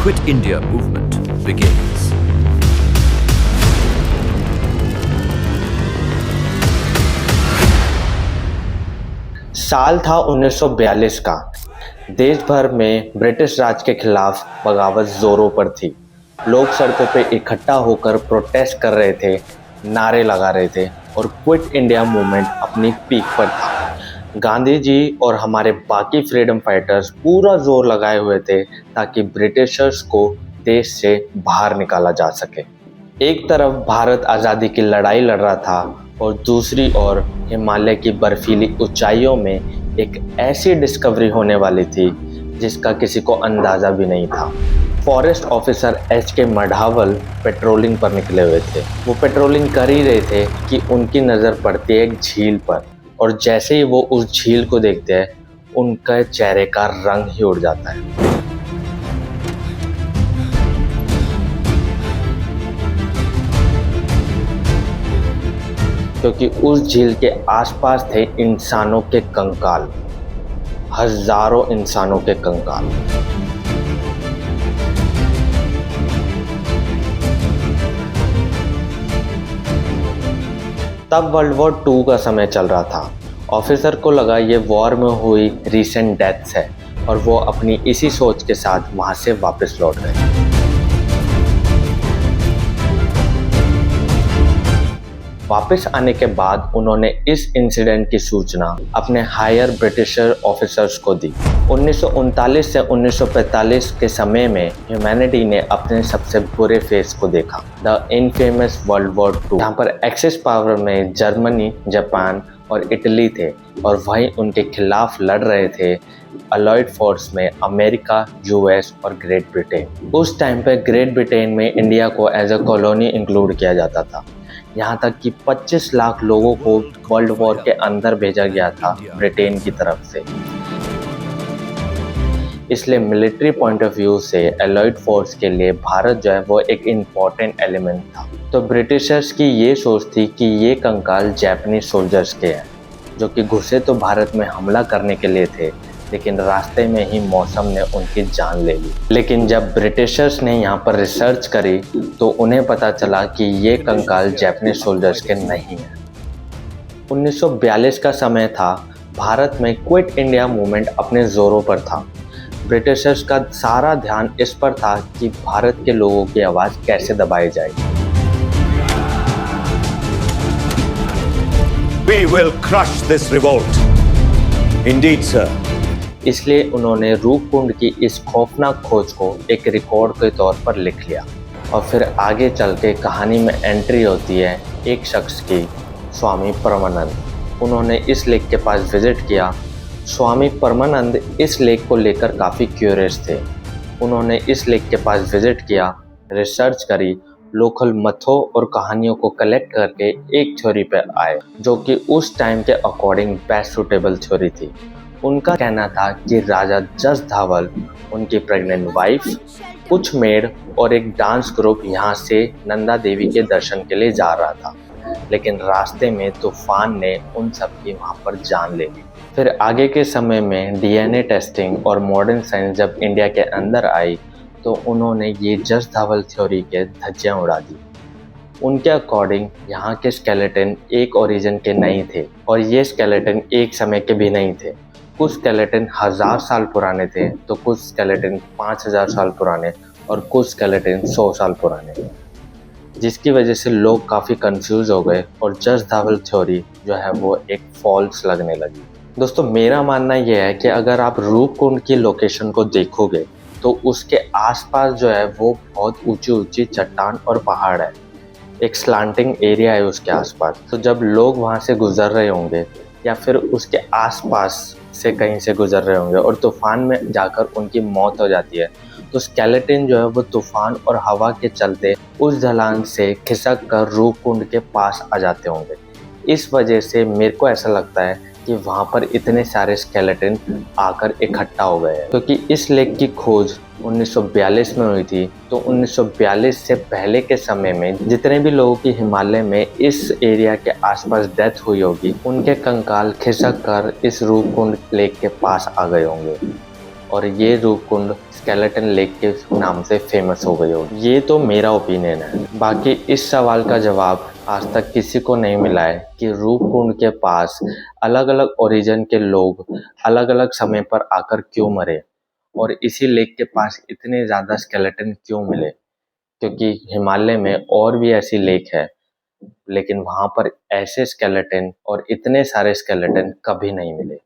Quit India movement begins. साल था 1942 का। देश भर में ब्रिटिश राज के खिलाफ बगावत जोरों पर थी। लोग सड़कों पे इकट्ठा होकर प्रोटेस्ट कर रहे थे, नारे लगा रहे थे और क्विट इंडिया मूवमेंट अपनी पीक पर था। गांधी जी और हमारे बाकी फ्रीडम फाइटर्स पूरा जोर लगाए हुए थे ताकि ब्रिटिशर्स को देश से बाहर निकाला जा सके। एक तरफ भारत आज़ादी की लड़ाई लड़ रहा था और दूसरी ओर हिमालय की बर्फीली ऊंचाइयों में एक ऐसी डिस्कवरी होने वाली थी जिसका किसी को अंदाज़ा भी नहीं था। Forest officer H.K. मढावल पेट्रोलिंग पर निकले हुए थे। वो पेट्रोलिंग कर ही रहे थे कि उनकी नज़र पड़ती है एक झील पर, और जैसे ही वो उस झील को देखते हैं उनका चेहरे का रंग ही उड़ जाता है। क्योंकि उस झील के आसपास थे इंसानों के कंकाल, हजारों इंसानों के कंकाल। तब वर्ल्ड वॉर 2 का समय चल रहा था। ऑफिसर को लगा ये वॉर में हुई रीसेंट डेथ्स है और वो अपनी इसी सोच के साथ वहां से वापस लौट गए। वापस आने के बाद उन्होंने इस इंसिडेंट की सूचना अपने हायर ब्रिटिशर ऑफिसर्स को दी। 1939 से 1945 के समय में ह्यूमैनिटी ने अपने सबसे बुरे फेस को देखा, द इनफेमस वर्ल्ड वॉर 2, जहाँ पर एक्सिस पावर में जर्मनी, जापान और इटली थे और वहीं उनके खिलाफ लड़ रहे थे अलाइड फोर्स में अमेरिका, यूएस और ग्रेट ब्रिटेन। उस टाइम पे ग्रेट ब्रिटेन में इंडिया को एज अ कॉलोनी इंक्लूड किया जाता था। यहाँ तक कि 25 लाख लोगों को वर्ल्ड वॉर के अंदर भेजा गया था ब्रिटेन की तरफ से। इसलिए मिलिट्री पॉइंट ऑफ व्यू से एलाइड फोर्स के लिए भारत जो है वो एक इम्पॉर्टेंट एलिमेंट था। तो ब्रिटिशर्स की ये सोच थी कि ये कंकाल जापानीज सोल्जर्स के हैं, जो कि घुसे तो भारत में हमला करने के लिए थे, लेकिन रास्ते में ही मौसम ने उनकी जान ले ली। लेकिन जब ब्रिटिशर्स ने यहाँ पर रिसर्च करी तो उन्हें पता चला कि ये कंकाल जापानीज सोल्जर्स के नहीं हैं। 1942 का समय था। भारत में क्विट इंडिया मूवमेंट अपने जोरों पर था। ब्रिटिशर्स का सारा ध्यान इस पर था कि भारत के लोगों की आवाज़ कैसे दबाई जाए। We will crush this revolt. Indeed, sir. इसलिए उन्होंने रूपकुंड की इस खौफनाक खोज को एक रिकॉर्ड के तौर पर लिख लिया और फिर आगे चल के कहानी में एंट्री होती है एक शख्स की, स्वामी परमानंद। उन्होंने इस लेक के पास विजिट किया। स्वामी परमानंद इस लेक को लेकर काफ़ी क्यूरियस थे। उन्होंने इस लेक के पास विजिट किया, रिसर्च करी, लोकल मथों और कहानियों को कलेक्ट करके एक थ्योरी पे आए जो कि उस टाइम के अकॉर्डिंग बेस्ट सूटेबल थ्योरी थी। उनका कहना था कि राजा जस धावल, उनकी प्रेग्नेंट वाइफ, कुछ मेड और एक डांस ग्रुप यहाँ से नंदा देवी के दर्शन के लिए जा रहा था, लेकिन रास्ते में तूफान ने उन सब की वहाँ पर जान ले ली। फिर आगे के समय में डीएनए टेस्टिंग और मॉडर्न साइंस जब इंडिया के अंदर आई तो उन्होंने ये जस धावल थ्योरी के धज्जियाँ उड़ा दी। उनके अकॉर्डिंग यहाँ के स्केलेटन एक ओरिजिन के नहीं थे और ये स्केलेटन एक समय के भी नहीं थे। कुछ स्केलेटन 1000 साल पुराने थे तो कुछ स्केलेटन 5000 साल पुराने और कुछ स्केलेटन 100 साल पुराने, जिसकी वजह से लोग काफ़ी कंफ्यूज हो गए और जस धावल थ्योरी जो है वो एक फॉल्स लगने लगी। दोस्तों, मेरा मानना यह है कि अगर आप रूपकुंड की लोकेशन को देखोगे तो उसके आसपास जो है वो बहुत ऊंची ऊंची चट्टान और पहाड़ है, एक स्लांटिंग एरिया है उसके आसपास। तो जब लोग वहाँ से गुजर रहे होंगे या फिर उसके आसपास से कहीं से गुजर रहे होंगे और तूफान में जाकर उनकी मौत हो जाती है, तो स्केलेटन जो है वो तूफान और हवा के चलते उस ढलान से खिसक कर रूपकुंड के पास आ जाते होंगे। इस वजह से मेरे को ऐसा लगता है कि वहाँ पर इतने सारे स्केलेटन आकर इकट्ठा हो गए हैं, क्योंकि इस लेक की खोज 1942 में हुई थी। तो 1942 से पहले के समय में जितने भी लोगों की हिमालय में इस एरिया के आसपास डेथ हुई होगी, उनके कंकाल खिसक कर इस रूपकुंड लेक के पास आ गए होंगे और ये रूप कुंड स्केलेटन लेक के नाम से फेमस हो गई होगी। ये तो मेरा ओपिनियन है, बाकी इस सवाल का जवाब आज तक किसी को नहीं मिला है कि रूप कुंड के पास अलग अलग ओरिजिन के लोग अलग अलग समय पर आकर क्यों मरे और इसी लेक के पास इतने ज़्यादा स्केलेटन क्यों मिले, क्योंकि हिमालय में और भी ऐसी लेक है लेकिन वहाँ पर ऐसे स्केलेटन और इतने सारे स्केलेटन कभी नहीं मिले।